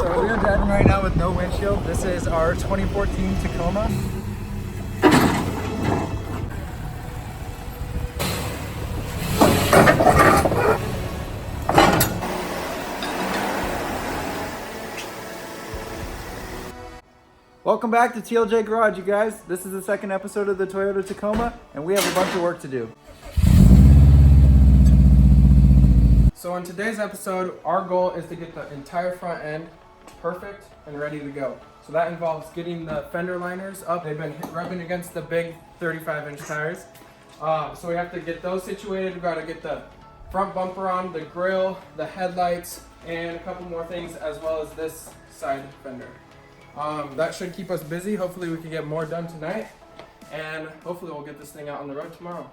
So we're driving right now with no windshield. This is our 2014 Tacoma. Welcome back to TLJ Garage, you guys. This is the second episode of the Toyota Tacoma, and we have a bunch of work to do. So in today's episode, our goal is to get the entire front end perfect and ready to go. So that involves getting the fender liners up. They've been rubbing against the big 35-inch tires. So we have to get those situated. We've got to get the front bumper on, the grill, the headlights, and a couple more things, as well as this side fender. That should keep us busy. Hopefully we can get more done tonight, and hopefully we'll get this thing out on the road tomorrow.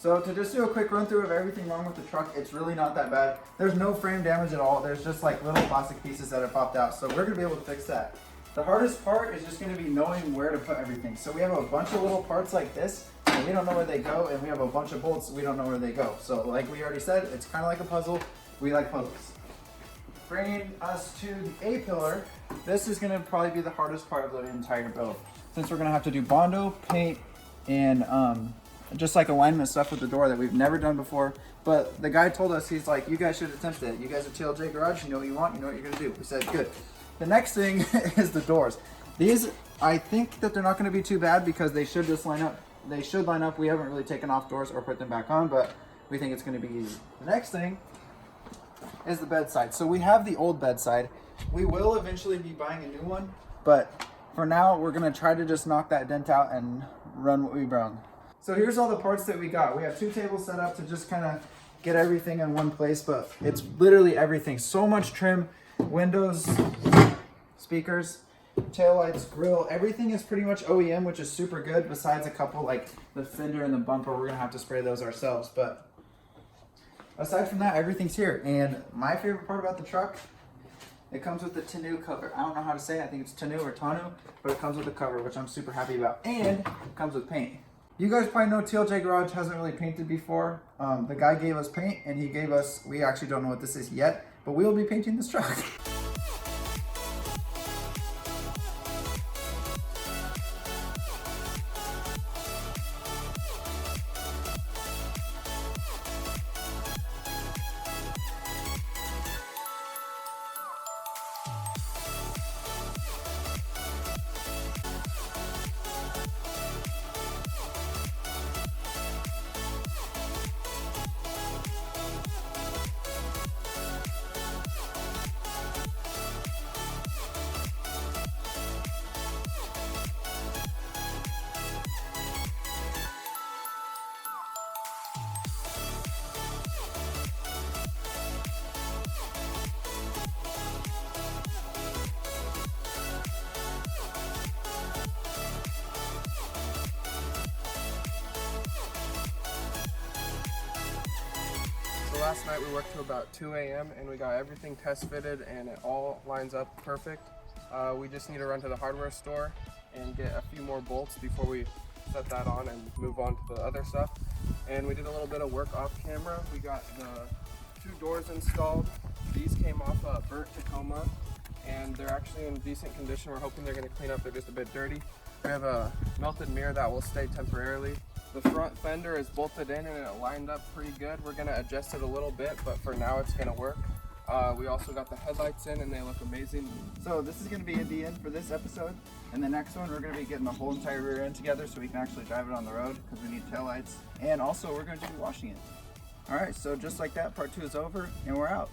So to just do a quick run through of everything wrong with the truck, it's really not that bad. There's no frame damage at all. There's just like little plastic pieces that have popped out. So we're gonna be able to fix that. The hardest part is just gonna be knowing where to put everything. So we have a bunch of little parts like this, and we don't know where they go, and we have a bunch of bolts, we don't know where they go. So like we already said, it's kind of like a puzzle. We like puzzles. Bringing us to the A-pillar, this is gonna probably be the hardest part of the entire build, since we're gonna have to do Bondo, paint, and just like alignment stuff with the door that we've never done before. But the guy told us, he's like, you guys should attempt it. You guys are TLJ Garage, you know what you want, you know what you're gonna do. We said, good. The next thing is the doors. These, I think that they're not gonna be too bad because they should just line up. They should line up. We haven't really taken off doors or put them back on, but we think it's gonna be easy. The next thing is the bedside. So we have the old bedside. We will eventually be buying a new one, but for now, we're gonna try to just knock that dent out and run what we run. So here's all the parts that we got. We have two tables set up to just kind of get everything in one place, but it's literally everything. So much trim, windows, speakers, taillights, grill, everything is pretty much OEM, which is super good, besides a couple like the fender and the bumper. We're gonna have to spray those ourselves, but aside from that, everything's here. And my favorite part about the truck, it comes with the tonneau cover. I don't know how to say it. I think it's tonneau or tonneau, but it comes with the cover, which I'm super happy about. And it comes with paint. You guys probably know TLJ Garage hasn't really painted before. The guy gave us paint, and he gave us, we actually don't know what this is yet, but we will be painting this truck. Last night we worked to about 2 a.m. and we got everything test fitted and it all lines up perfect. We just need to run to the hardware store and get a few more bolts before we set that on and move on to the other stuff. And we did a little bit of work off camera. We got the 2 doors installed. These came off a burnt Tacoma and they're actually in decent condition. We're hoping they're going to clean up. They're just a bit dirty. We have a melted mirror that will stay temporarily. The front fender is bolted in and it lined up pretty good. We're gonna adjust it a little bit, but for now it's gonna work. We also got the headlights in and they look amazing. So this is gonna be the end for this episode. And the next one, we're gonna be getting the whole entire rear end together so we can actually drive it on the road because we need taillights. And also we're gonna be washing it. All right, so just like that, part 2 is over and we're out.